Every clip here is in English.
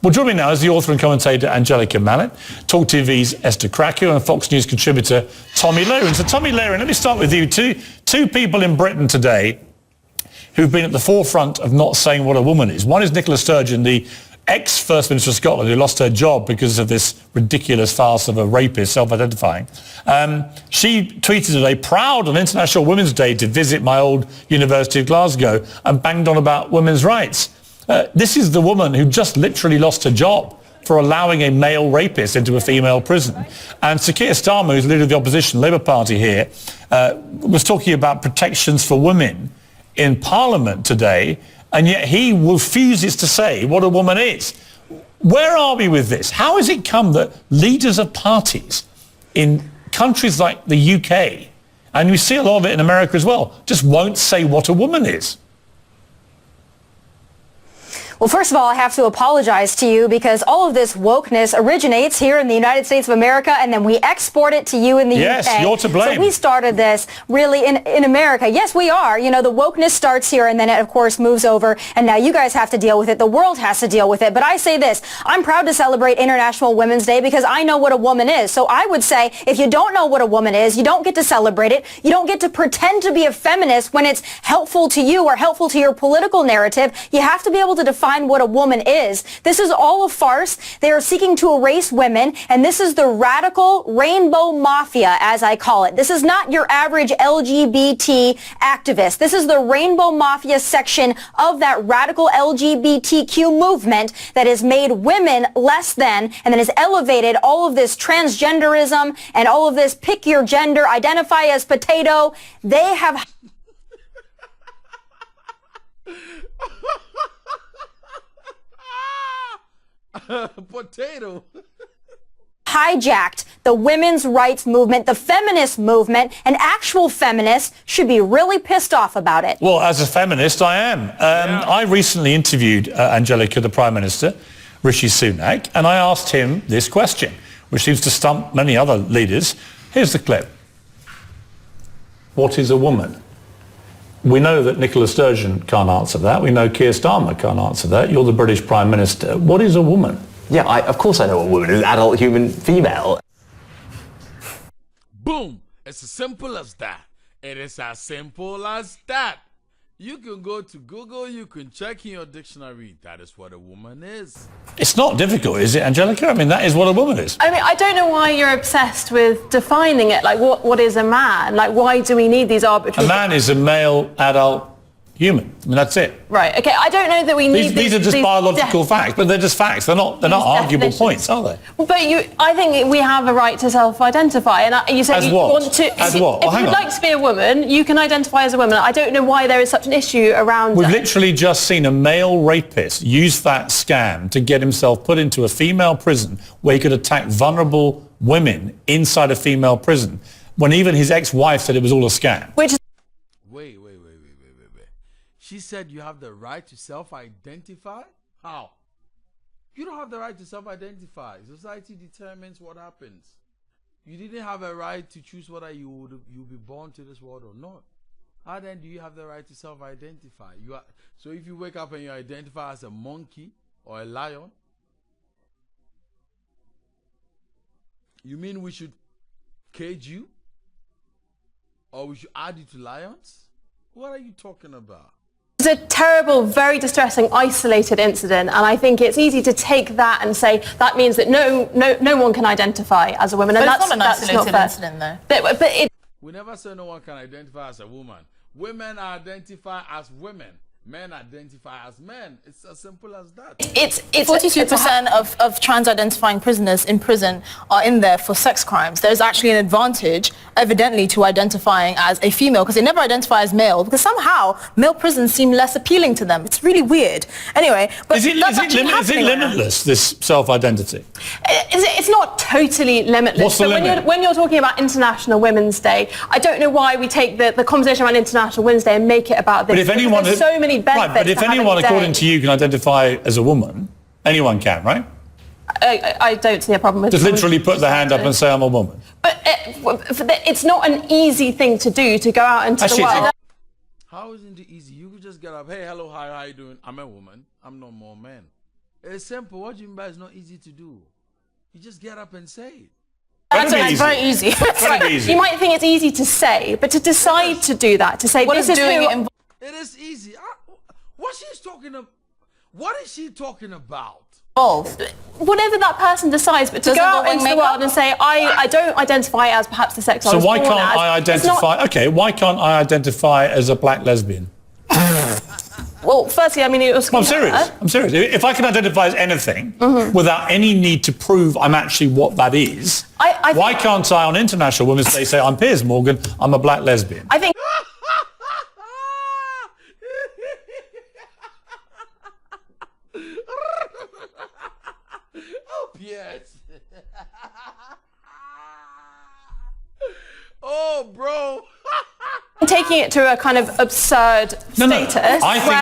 Well, joining me now is the author and commentator Angelica Mallet, Talk TV's Esther Krakow, and Fox News contributor Tommy Lowen. So, Tommy Lowen, let me start with you. Two people in Britain today who've been at the forefront of not saying what a woman is. One is Nicola Sturgeon, the ex-First Minister of Scotland, who lost her job because of this ridiculous farce of a rapist self-identifying. She tweeted today, proud on International Women's Day to visit my old University of Glasgow, and banged on about women's rights. This is the woman who just literally lost her job for allowing a male rapist into a female prison. And Sir Keir Starmer, who's leader of the opposition Labour Party here, was talking about protections for women in Parliament today, and yet he refuses to say what a woman is. Where are we with this? How has it come that leaders of parties in countries like the UK, and we see a lot of it in America as well, just won't say what a woman is? Well, first of all, I have to apologize to you because all of this wokeness originates here in the United States of America, and then we export it to you in the UK. Yes, you're to blame. So we started this really in America. Yes, we are. You know, the wokeness starts here, and then it, of course, moves over, and now you guys have to deal with it. The world has to deal with it. But I say this, I'm proud to celebrate International Women's Day because I know what a woman is. So I would say if you don't know what a woman is, you don't get to celebrate it. You don't get to pretend to be a feminist when it's helpful to you or helpful to your political narrative. You have to be able to define what a woman is. This is all a farce. They are seeking to erase women, and this is the radical rainbow mafia, as I call it. This is not your average LGBT activist. This is the rainbow mafia section of that radical LGBTQ movement that has made women less than, and then has elevated all of this transgenderism and all of this pick your gender, identify as potato. They have potato. hijacked the women's rights movement, the feminist movement, and actual feminists should be really pissed off about it. Well, as a feminist, I am. I recently interviewed Angelica, the Prime Minister, Rishi Sunak, and I asked him this question, which seems to stump many other leaders. Here's the clip. What is a woman? We know that Nicola Sturgeon can't answer that. We know Keir Starmer can't answer that. You're the British Prime Minister. What is a woman? Yeah, of course I know what a woman is. Adult human female. Boom! It's as simple as that. It is as simple as that. You can go to Google, you can check in your dictionary. That is what a woman is. It's not difficult, is it, Angelica? I mean, that is what a woman is. I mean, I don't know why you're obsessed with defining it. Like, what is a man? Like, why do we need these arbitrary... A man is a male adult human. I mean, that's it. Right, okay, I don't know that we need these are just biological facts, but they're just facts. They're not arguable points, are they? Well, but I think we have a right to self-identify, and you said as you what? want to... As what? If you'd like to be a woman, you can identify as a woman. I don't know why there is such an issue around... We've literally just seen a male rapist use that scam to get himself put into a female prison where he could attack vulnerable women inside a female prison, when even his ex-wife said it was all a scam. Which is... Wait. She said you have the right to self-identify? How? You don't have the right to self-identify. Society determines what happens. You didn't have a right to choose whether you'll be born to this world or not. How then do you have the right to self-identify? So if you wake up and you identify as a monkey or a lion, you mean we should cage you? Or we should add you to lions? What are you talking about? It's a terrible, very distressing, isolated incident, and I think it's easy to take that and say that means that no one can identify as a woman. And but it's not an isolated incident, though. But we never say no one can identify as a woman. Women identify as women. Men identify as men. It's as simple as that. It's 42% of trans-identifying prisoners in prison are in there for sex crimes. There's actually an advantage, evidently, to identifying as a female because they never identify as male because somehow male prisons seem less appealing to them. It's really weird. Anyway, but is it limitless, this self-identity? It's not totally limitless. What's the limit? When you're talking about International Women's Day, I don't know why we take the conversation around International Women's Day and make it about this. But if anyone... There's so many benefits. Right, but if anyone, according to you, can identify as a woman, anyone can, right? I don't see a problem with it. Just literally put the hand up and say, I'm a woman. But it's not an easy thing to do, to go out into the world. How isn't it easy? You could just get up, hey, hello, hi, how you doing? I'm a woman. I'm no more man. It's simple. What do you mean by it's not easy to do? You just get up and say it. That's Very very easy. Very easy. You might think it's easy to say, but to decide to do that, to say What this is is doing who, it involved? It is easy. What she's talking about? What is she talking about? whatever that person decides, but to Doesn't go go out with into the makeup? world and say, I don't identify as perhaps the sex I So was why born can't as, I it's not- identify? Okay, why can't I identify as a black lesbian? Well, firstly, I mean, it was... I'm serious. I'm serious. If I can identify as anything without any need to prove I'm actually what that is, I why can't I on International Women's Day say I'm Piers Morgan, I'm a black lesbian? I think... Oh, yes. Oh, bro. taking it to a kind of absurd status. I think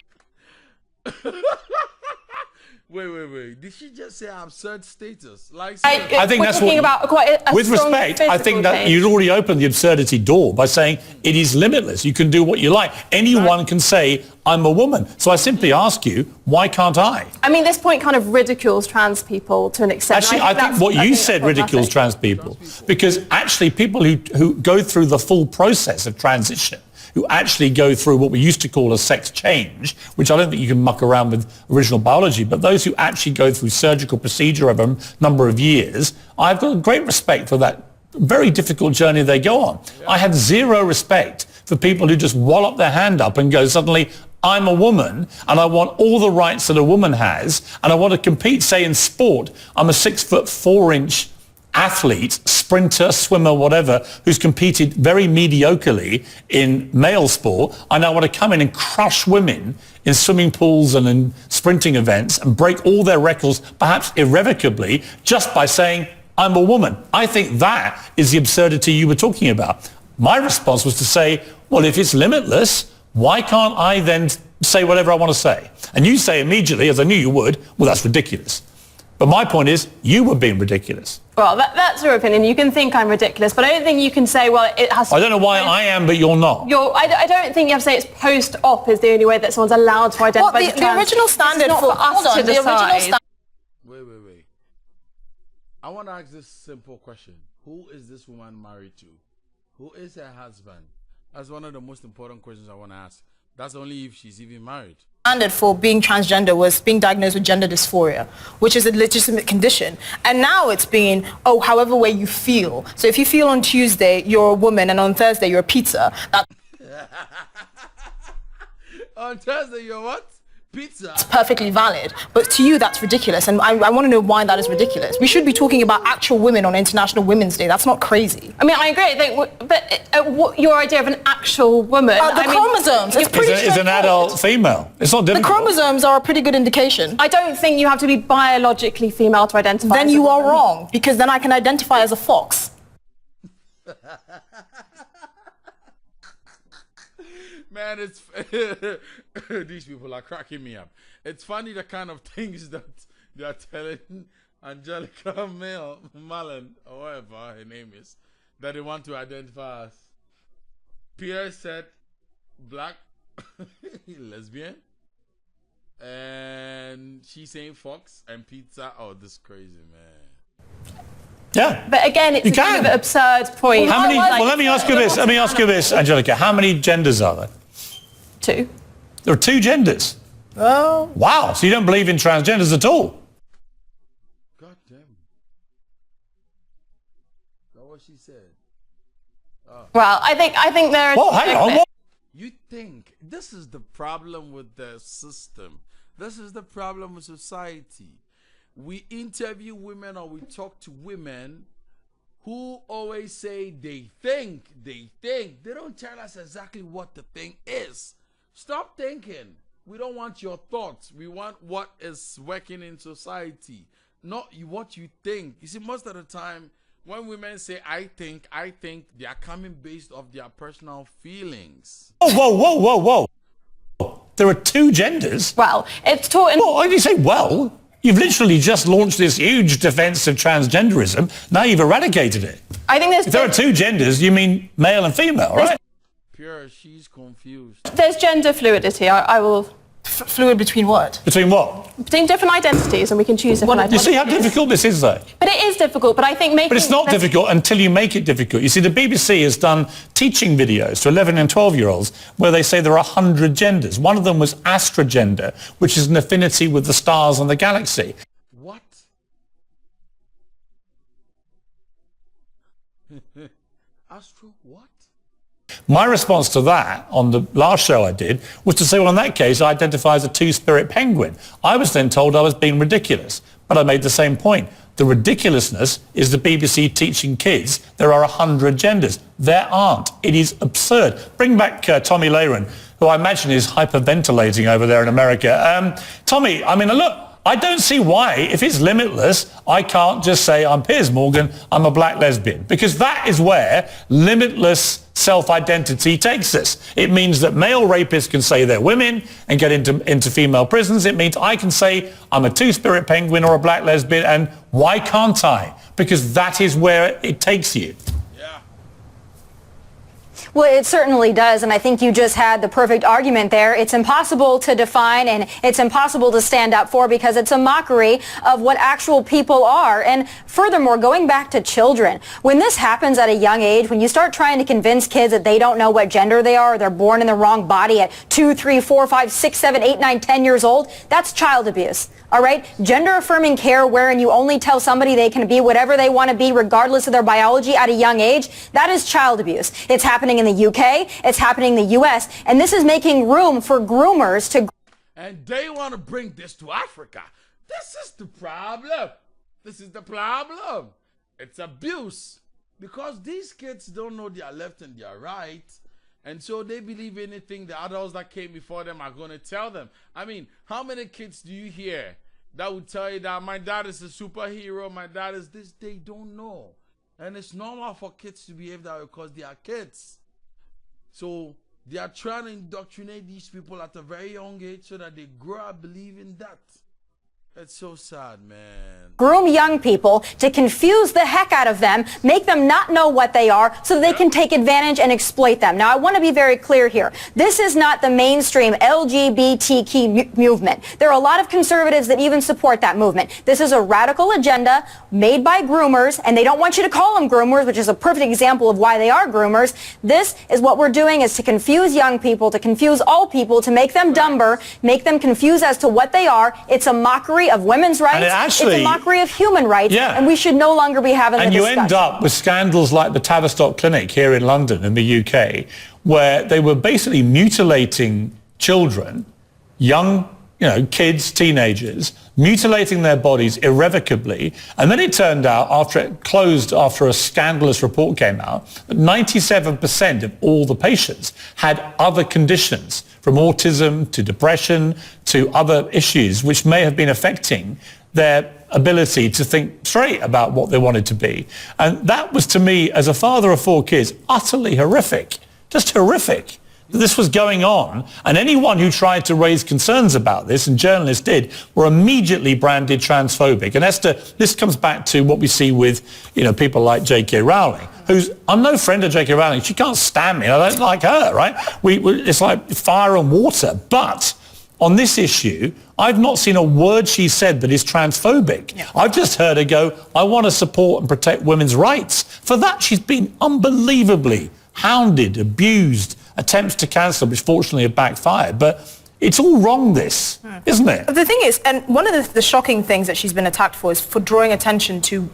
Wait. Did she just say absurd status? Like, I think we're that's talking what, about quite a with strong respect, I physical think that change. you'd already opened the absurdity door by saying it is limitless. You can do what you like. Anyone can say, I'm a woman. So I simply ask you, why can't I? I mean, this point kind of ridicules trans people to an extent. Actually, I think what you said ridicules trans people, because actually people who go through the full process of transition, who actually go through what we used to call a sex change, which I don't think you can muck around with original biology, but those who actually go through surgical procedure over a number of years, I've got great respect for that very difficult journey they go on. I have zero respect for people who just wallop their hand up and go, suddenly, I'm a woman and I want all the rights that a woman has, and I want to compete, say in sport, I'm a 6'4" athlete, sprinter, swimmer, whatever, who's competed very mediocrely in male sport. I now want to come in and crush women in swimming pools and in sprinting events and break all their records, perhaps irrevocably, just by saying, I'm a woman. I think that is the absurdity you were talking about. My response was to say, well, if it's limitless, why can't I then say whatever I want to say? And you say immediately, as I knew you would, well, that's ridiculous. But my point is, you were being ridiculous. Well, that's your opinion. You can think I'm ridiculous, but I don't think you can say, well, it has to... I don't know why I am, but you're not. I don't think you have to say it's post-op is the only way that someone's allowed to identify as the trans. original standard It's not for us hold on, to the original decide. Wait. I want to ask this simple question. Who is this woman married to? Who is her husband? That's one of the most important questions I want to ask. That's only if she's even married. Standard for being transgender was being diagnosed with gender dysphoria, which is a legitimate condition. And now it's being, however way you feel. So if you feel on Tuesday you're a woman and on Thursday you're a pizza, that's On Thursday, you're what? Pizza. perfectly valid. But to you, that's ridiculous. And I want to know why that is ridiculous. We should be talking about actual women on International Women's Day. That's not crazy. I mean, I agree. I think, but your idea of an actual woman... The chromosomes. It's pretty It's an adult female. It's not The difficult. chromosomes are a pretty good indication. I don't think you have to be biologically female to identify Then as a you are woman. wrong, because then I can identify as a fox. Man, it's these people are cracking me up. It's funny the kind of things that they are telling Angelica Malin, or whatever her name is, that they want to identify as. Pierre said black lesbian, and she's saying fox and pizza. Oh, this crazy, man. Yeah. But again, it's You a kind of can. absurd point. How many? Like, Well, let me ask you this, Angelica. How many genders are there? two. There are two genders. Oh. Wow. So you don't believe in transgenders at all? God damn. That's what she said. Well, I think there are... Well, hang on. What? You think this is the problem with the system? This is the problem with society. We interview women or we talk to women who always say they think. They don't tell us exactly what the thing is. Stop thinking. We don't want your thoughts. We want what is working in society, not what you think. You see, most of the time, when women say, I think, they are coming based off their personal feelings. Whoa. There are two genders? Well, it's taught in... Well, why do you say, well? You've literally just launched this huge defense of transgenderism. Now you've eradicated it. I think If there are two genders, you mean male and female, right? Pure, she's confused. there's gender fluidity. I will Fluid between what? Between what? Between different identities, and we can choose different You identities. see how difficult this is, though? But it is difficult, but I think making... But it's not difficult until you make it difficult. You see, the BBC has done teaching videos to 11 and 12-year-olds where they say there are 100 genders. One of them was astrogender, which is an affinity with the stars and the galaxy. What? Astro what? My response to that on the last show I did was to say, well, in that case, I identify as a two-spirit penguin. I was then told I was being ridiculous, but I made the same point. The ridiculousness is the BBC teaching kids there are 100 genders. There aren't. It is absurd. Bring back Tommy Lehran, who I imagine is hyperventilating over there in America. Tommy, I mean, look, I don't see why, if it's limitless, I can't just say I'm Piers Morgan, I'm a black lesbian, because that is where limitless self-identity takes us. It means that male rapists can say they're women and get into female prisons. It means I can say I'm a two-spirit penguin or a black lesbian, and why can't I? Because that is where it takes you. Well, it certainly does, and I think you just had the perfect argument there. It's impossible to define, and it's impossible to stand up for, because it's a mockery of what actual people are. And furthermore, going back to children, when this happens at a young age, when you start trying to convince kids that they don't know what gender they are, or they're born in the wrong body at 2, 3, 4, 5, 6, 7, 8, 9, 10 years old, that's child abuse. All right? Gender-affirming care, wherein you only tell somebody they can be whatever they want to be regardless of their biology at a young age, that is child abuse. It's happening in the UK, it's happening in the US, and this is making room for groomers to... And they want to bring this to Africa. This is the problem. This is the problem. It's abuse. Because these kids don't know their left and their right. And so they believe anything the adults that came before them are going to tell them. I mean, how many kids do you hear that would tell you that my dad is a superhero, my dad is this? They don't know. And it's normal for kids to behave that way because they are kids. So they are trying to indoctrinate these people at a very young age so that they grow up believing that. It's so sad, man. Groom young people to confuse the heck out of them, make them not know what they are so that they can take advantage and exploit them. Now, I want to be very clear here. This is not the mainstream LGBTQ movement. There are a lot of conservatives that even support that movement. This is a radical agenda made by groomers, and they don't want you to call them groomers, which is a perfect example of why they are groomers. This is what we're doing, is to confuse young people, to confuse all people, to make them dumber, make them confused as to what they are. It's a mockery of women's rights. It's a mockery of human rights, and we should no longer be having the discussion. And you end up with scandals like the Tavistock Clinic here in London, in the UK, where they were basically mutilating children, young, kids, teenagers, mutilating their bodies irrevocably. And then it turned out, after it closed, after a scandalous report came out, that 97% of all the patients had other conditions, from autism to depression to other issues, which may have been affecting their ability to think straight about what they wanted to be. And that was, to me, as a father of 4 kids, utterly horrific, just horrific. This was going on, and anyone who tried to raise concerns about this, and journalists did, were immediately branded transphobic. And Esther, this comes back to what we see with, people like J.K. Rowling, I'm no friend of J.K. Rowling. She can't stand me. I don't like her, right? It's like fire and water. But on this issue, I've not seen a word she said that is transphobic. Yeah. I've just heard her go, I want to support and protect women's rights. For that, she's been unbelievably hounded, abused, attempts to cancel, which fortunately have backfired. But it's all wrong, this, isn't it? The thing is, and one of the shocking things that she's been attacked for is for drawing attention to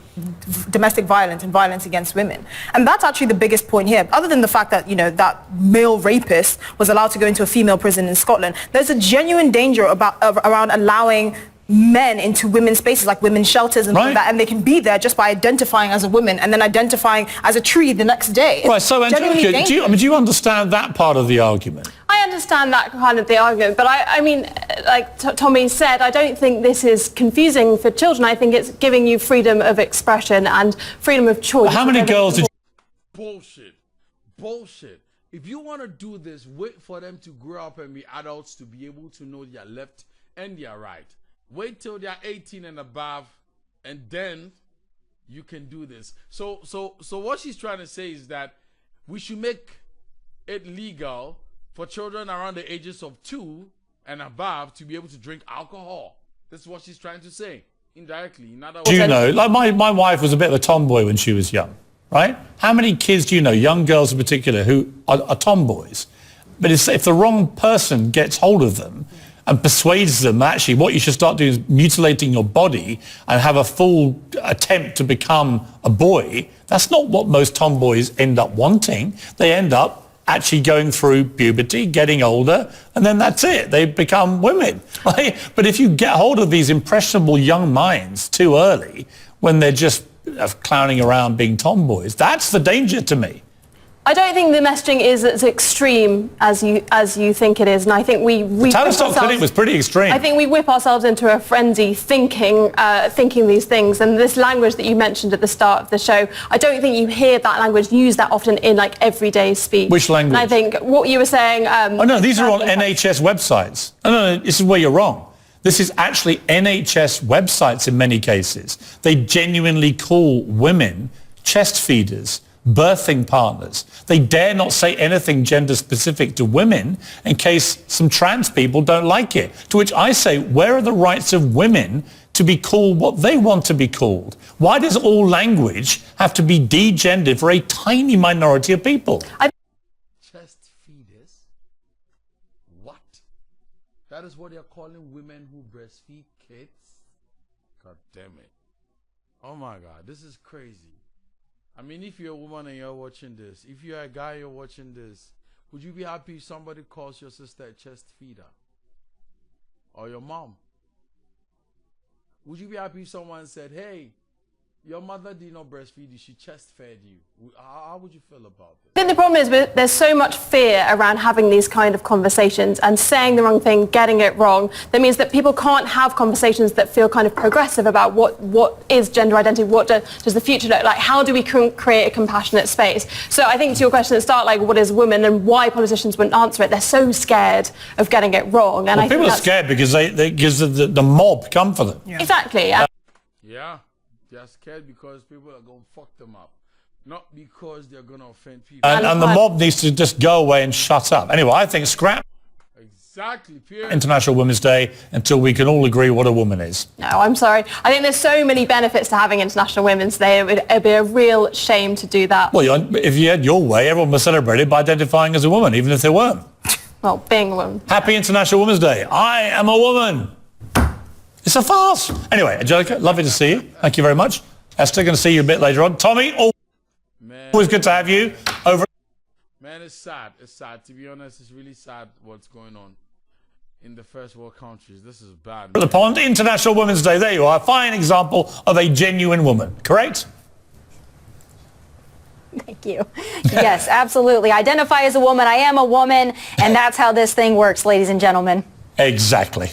domestic violence and violence against women. And that's actually the biggest point here. Other than the fact that, that male rapist was allowed to go into a female prison in Scotland, there's a genuine danger around allowing men into women's spaces, like women's shelters and like that, and they can be there just by identifying as a woman and then identifying as a tree the next day. Right, so Angelica, do you understand that part of the argument? I understand that kind of the argument, but I mean, like Tommy said, I don't think this is confusing for children. I think it's giving you freedom of expression and freedom of choice. Well, how many girls did you... Bullshit. If you want to do this, wait for them to grow up and be adults to be able to know their left and their right. Wait till they're 18 and above, and then you can do this. So what she's trying to say is that we should make it legal for children around the ages of 2 and above to be able to drink alcohol. This is what she's trying to say, indirectly. In other Do you words, know, like my wife was a bit of a tomboy when she was young, right? How many kids do you know, young girls in particular, who are tomboys? But if the wrong person gets hold of them and persuades them actually what you should start doing is mutilating your body and have a full attempt to become a boy, that's not what most tomboys end up wanting. They end up actually going through puberty, getting older, and then that's it. They become women. Right? But if you get hold of these impressionable young minds too early, when they're just clowning around being tomboys, that's the danger to me. I don't think the messaging is as extreme as you think it is, and I think we Tavistock Clinic was pretty extreme. I think we whip ourselves into a frenzy thinking these things, and this language that you mentioned at the start of the show, I don't think you hear that language used that often in like everyday speech. Which language? And I think what you were saying. Oh no, these are on NHS websites. No, this is where you're wrong. This is actually NHS websites in many cases. They genuinely call women chest feeders, birthing partners. They dare not say anything gender specific to women in case some trans people don't like it. To which I say, where are the rights of women to be called what they want to be called? Why does all language have to be degendered for a tiny minority of people? Chest feeders? What? That is what they're calling women who breastfeed kids? God damn it. Oh my God, this is crazy. I mean, if you're a woman and you're watching this, if you're a guy, you're watching this, would you be happy if somebody calls your sister a chest feeder? Or your mom? Would you be happy if someone said, hey, your mother did not breastfeed you, she chest fed you? How would you feel about this? I think the problem is there's so much fear around having these kind of conversations and saying the wrong thing, getting it wrong. That means that people can't have conversations that feel kind of progressive about what is gender identity, what does the future look like, how do we create a compassionate space. So I think to your question at the start, like what is women and why politicians wouldn't answer it, they're so scared of getting it wrong. And well, I think people are scared because the mob come for them. Yeah. Exactly. Yeah. They're scared because people are going to fuck them up. Not because they're going to offend people. And the mob needs to just go away and shut up. Anyway, I think scrap Exactly. Piers. International Women's Day until we can all agree what a woman is. No, I'm sorry. I think there's so many benefits to having International Women's Day. It'd be a real shame to do that. Well, if you had your way, everyone was celebrated by identifying as a woman, even if they weren't. Well, being a woman. Happy International Women's Day. I am a woman. It's a farce. Anyway, Angelica, lovely to see you. Thank you very much. Esther, going to see you a bit later on. Tommy, always good to have you over. Man, it's sad. It's sad. To be honest, it's really sad what's going on in the first world countries. This is bad. The Pond, International Women's Day. There you are. A fine example of a genuine woman. Correct? Thank you. Yes, absolutely. Identify as a woman. I am a woman. And that's how this thing works, ladies and gentlemen. Exactly.